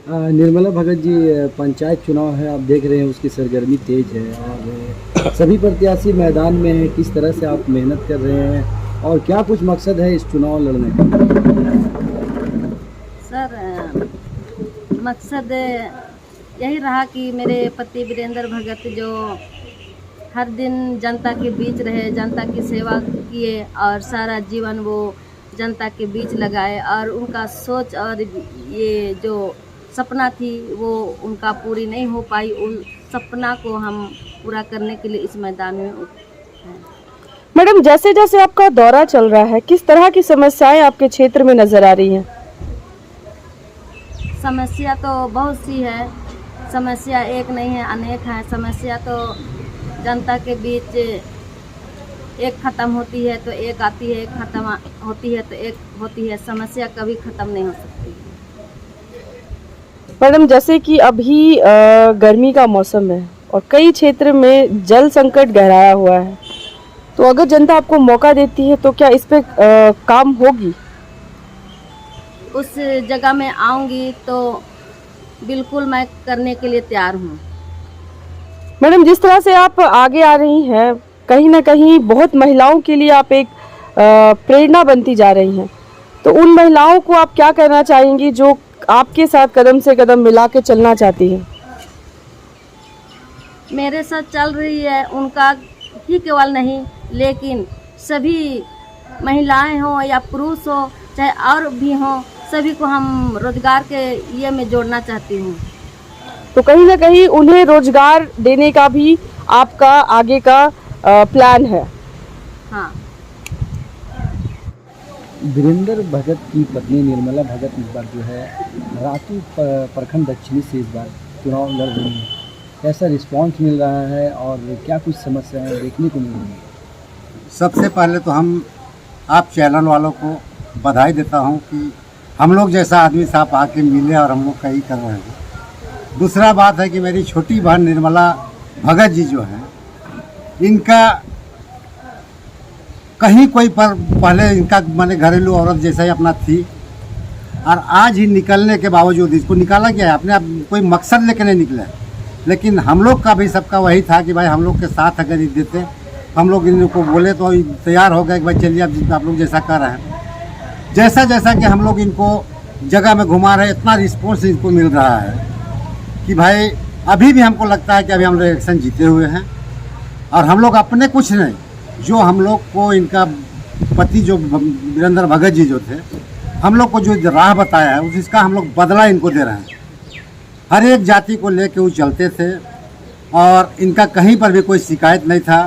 निर्मला भगत जी, पंचायत चुनाव है, आप देख रहे हैं उसकी सरगर्मी तेज है और सभी प्रत्याशी मैदान में हैं। किस तरह से आप मेहनत कर रहे हैं और क्या कुछ मकसद है इस चुनाव लड़ने का? सर, मकसद यही रहा कि मेरे पति वीरेंद्र भगत जो हर दिन जनता के बीच रहे, जनता की सेवा किए और सारा जीवन वो जनता के बीच लगाए और उनका सोच और ये जो सपना थी वो उनका पूरी नहीं हो पाई। उन सपना को हम पूरा करने के लिए इस मैदान में हैं। मैडम, जैसे जैसे आपका दौरा चल रहा है, किस तरह की समस्याएं आपके क्षेत्र में नजर आ रही हैं? समस्या तो बहुत सी है, समस्या एक नहीं है, अनेक है। समस्या तो जनता के बीच एक ख़त्म होती है तो एक आती है, एक ख़त्म होती है तो एक होती है। समस्या कभी ख़त्म नहीं हो सकती। मैडम, जैसे कि अभी गर्मी का मौसम है और कई क्षेत्र में जल संकट गहराया हुआ है, तो अगर जनता आपको मौका देती है तो क्या इस पे काम होगी? उस जगह में आऊँगी तो बिल्कुल मैं करने के लिए तैयार हूँ। मैडम, जिस तरह से आप आगे आ रही हैं, कहीं ना कहीं बहुत महिलाओं के लिए आप एक प्रेरणा बनती जा रही हैं, तो उन महिलाओं को आप क्या कहना चाहेंगी जो आपके साथ कदम से कदम मिला के चलना चाहती हैं? मेरे साथ चल रही है उनका ही केवल नहीं, लेकिन सभी महिलाएं हों या पुरुष हो चाहे और भी हों, सभी को हम रोजगार के ये में जोड़ना चाहती हूँ। तो कहीं ना कहीं उन्हें रोजगार देने का भी आपका आगे का प्लान है? हाँ। वीरेंद्र भगत की पत्नी निर्मला भगत इस बार जो है रातू प्रखंड दक्षिणी से इस बार चुनाव लड़ रही है। कैसा रिस्पांस मिल रहा है और क्या कुछ समस्याएं देखने को मिल रही है? सबसे पहले तो हम आप चैनल वालों को बधाई देता हूं कि हम लोग जैसा आदमी साहब आके मिले और हम लोग कहीं कर रहे हैं। दूसरा बात है कि मेरी छोटी बहन निर्मला भगत जी जो हैं, इनका कहीं कोई पर पहले इनका माने घरेलू औरत जैसा ही अपना थी और आज ही निकलने के बावजूद इसको निकाला गया है। अपने आप कोई मकसद लेके नहीं निकला है, लेकिन हम लोग का भी सबका वही था कि भाई हम लोग के साथ अगर ये देते, हम लोग इनको बोले तो तैयार हो गए कि भाई चलिए अब आप लोग जैसा कर रहे हैं। जैसा जैसा कि हम लोग इनको जगह में घुमा रहे हैं, इतना रिस्पॉन्स इनको मिल रहा है कि भाई अभी भी हमको लगता है कि अभी हम लोग इलेक्शन जीते हुए हैं। और हम लोग अपने कुछ नहीं, जो हम लोग को इनका पति जो वीरेंद्र भगत जी जो थे, हम लोग को जो राह बताया है उसका हम लोग बदला इनको दे रहे हैं। हर एक जाति को लेके वो चलते थे और इनका कहीं पर भी कोई शिकायत नहीं था।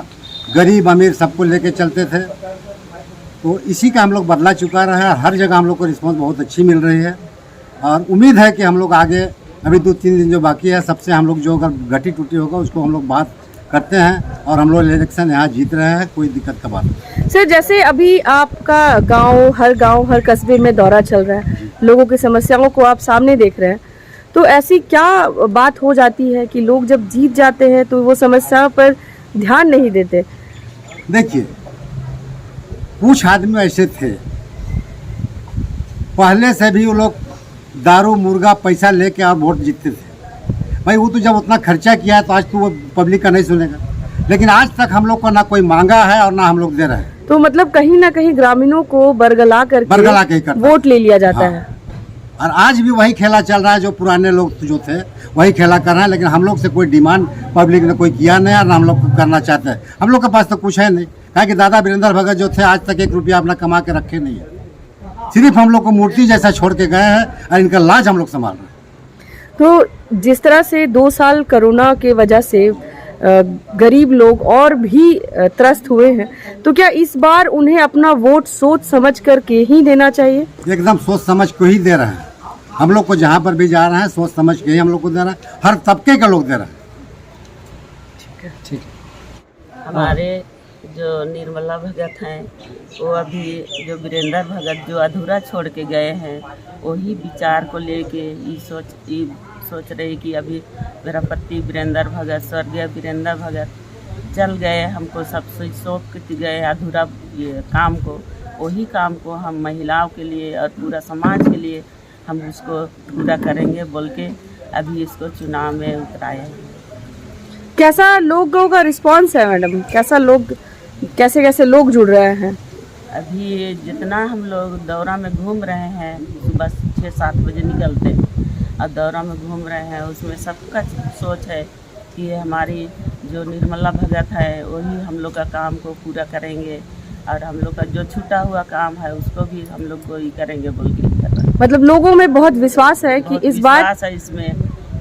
गरीब अमीर सबको लेके चलते थे, तो इसी का हम लोग बदला चुका रहा है। हर जगह हम लोग को रिस्पॉन्स बहुत अच्छी मिल रही है और उम्मीद है कि हम लोग आगे अभी 2-3 दिन जो बाकी है सबसे हम लोग जो अगर घटी टूटी होगा उसको हम लोग बात करते हैं और हम लोग इलेक्शन यहाँ जीत रहे हैं, कोई दिक्कत का बात नहीं। सर, जैसे अभी आपका गांव हर कस्बे में दौरा चल रहा है, लोगों की समस्याओं को आप सामने देख रहे हैं, तो ऐसी क्या बात हो जाती है कि लोग जब जीत जाते हैं तो वो समस्या पर ध्यान नहीं देते? देखिए, कुछ आदमी ऐसे थे पहले से भी, वो लोग दारू मुर्गा पैसा लेके और वोट जीतते थे। भाई वो तो जब उतना खर्चा किया है तो आज तो वो पब्लिक का नहीं सुनेगा, लेकिन आज तक हम लोग को ना कोई मांगा है और ना हम लोग दे रहे हैं। तो मतलब कहीं ना कहीं ग्रामीणों को बरगला करके वोट ले लिया जाता है। और आज भी वही खेला चल रहा है, जो पुराने लोग जो थे वही खेला कर रहे हैं। लेकिन हम लोग से कोई डिमांड पब्लिक ने कोई किया नहीं और ना हम लोग करना चाहते हैं। हम लोग के पास तो कुछ है नहीं, कहा कि दादा वीरेंद्र भगत जो थे आज तक 1 रुपया अपना कमा के रखे नहीं है। सिर्फ हम लोग को मूर्ति जैसा छोड़ के गए हैं और इनका लाज हम लोग संभाल रहे हैं। तो जिस तरह से 2 साल कोरोना के वजह से गरीब लोग और भी त्रस्त हुए हैं, तो क्या इस बार उन्हें अपना वोट सोच समझ करके ही देना चाहिए? एकदम सोच समझ को ही दे रहे हैं। हम लोग को जहाँ पर भी जा रहे हैं सोच समझ के ही हम लोग को दे रहे हैं। हर तबके का लोग दे रहे हैं। ठीक। हमारे जो निर्मला भगत हैं, वो अभी जो वीरेंद्र भगत जो अधूरा छोड़ के गए हैं, वही विचार को लेके ये सोच रही कि अभी मेरा पति वीरेंद्र भगत, स्वर्गीय वीरेंद्र भगत चल गए, हमको सब सौंप के गए अधूरा ये काम को, वही काम को हम महिलाओं के लिए और पूरा समाज के लिए हम उसको पूरा करेंगे बोल के अभी इसको चुनाव में उतराए हैं। कैसा लोगों का रिस्पांस है मैडम? कैसे कैसे लोग जुड़ रहे हैं? अभी जितना हम लोग दौरा में घूम रहे हैं, सुबह 6-7 बजे निकलते हैं और दौरा में घूम रहे हैं, उसमें सबका सोच है कि ये हमारी जो निर्मला भगत है वही हम लोग का काम को पूरा करेंगे और हम लोग का जो छूटा हुआ काम है उसको भी हम लोग को ही करेंगे बोल के कर रहे हैं। मतलब लोगों में बहुत विश्वास है कि इस बार विश्वास है इसमें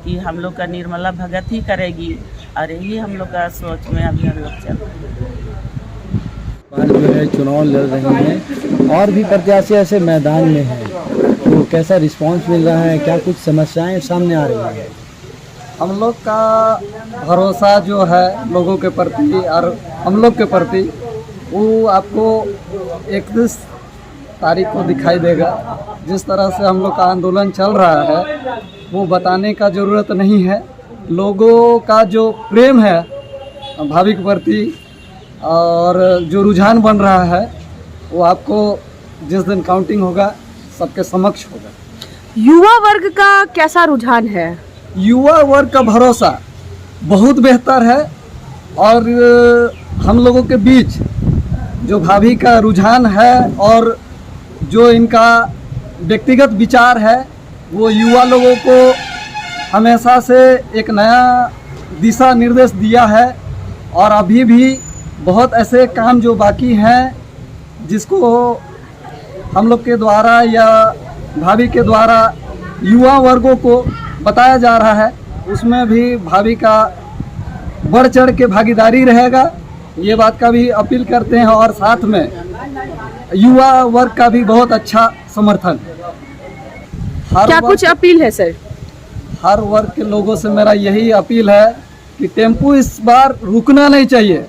कि हम लोग का निर्मला भगत ही करेगी और यही हम लोग का सोच में अभी हम लोग चल रहे हैं। बार जो है चुनाव लड़ रहे हैं और भी प्रत्याशी ऐसे मैदान में हैं, तो कैसा रिस्पांस मिल रहा है? क्या कुछ समस्याएं सामने आ रही हैं? हम लोग का भरोसा जो है लोगों के प्रति और हम लोग के प्रति वो आपको 31 तारीख को दिखाई देगा। जिस तरह से हम लोग का आंदोलन चल रहा है वो बताने का ज़रूरत नहीं है। लोगों का जो प्रेम है भाभी के प्रति और जो रुझान बन रहा है वो आपको जिस दिन काउंटिंग होगा सबके समक्ष होगा। युवा वर्ग का कैसा रुझान है? युवा वर्ग का भरोसा बहुत बेहतर है और हम लोगों के बीच जो भाभी का रुझान है और जो इनका व्यक्तिगत विचार है वो युवा लोगों को हमेशा से एक नया दिशा निर्देश दिया है और अभी भी बहुत ऐसे काम जो बाकी हैं जिसको हम लोग के द्वारा या भाभी के द्वारा युवा वर्गों को बताया जा रहा है, उसमें भी भाभी का बढ़ चढ़ के भागीदारी रहेगा, ये बात का भी अपील करते हैं और साथ में युवा वर्ग का भी बहुत अच्छा समर्थन। क्या कुछ अपील है सर? हर वर्ग के लोगों से मेरा यही अपील है कि टेम्पो इस बार रुकना नहीं चाहिए।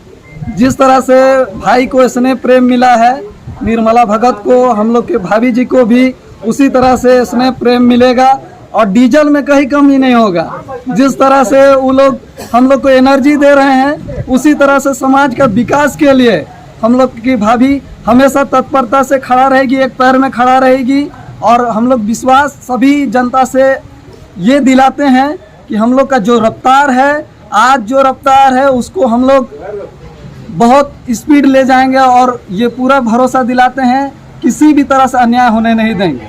जिस तरह से भाई को स्नेह प्रेम मिला है, निर्मला भगत को, हम लोग के भाभी जी को भी उसी तरह से स्नेह प्रेम मिलेगा और डीजल में कहीं कमी नहीं होगा। जिस तरह से वो लोग हम लोग को एनर्जी दे रहे हैं उसी तरह से समाज का विकास के लिए हम लोग की भाभी हमेशा तत्परता से खड़ा रहेगी, एक पैर में खड़ा रहेगी। और हम लोग विश्वास सभी जनता से ये दिलाते हैं कि हम लोग का जो रफ्तार है, आज जो रफ्तार है उसको हम लोग बहुत स्पीड ले जाएंगे और ये पूरा भरोसा दिलाते हैं किसी भी तरह से अन्याय होने नहीं देंगे।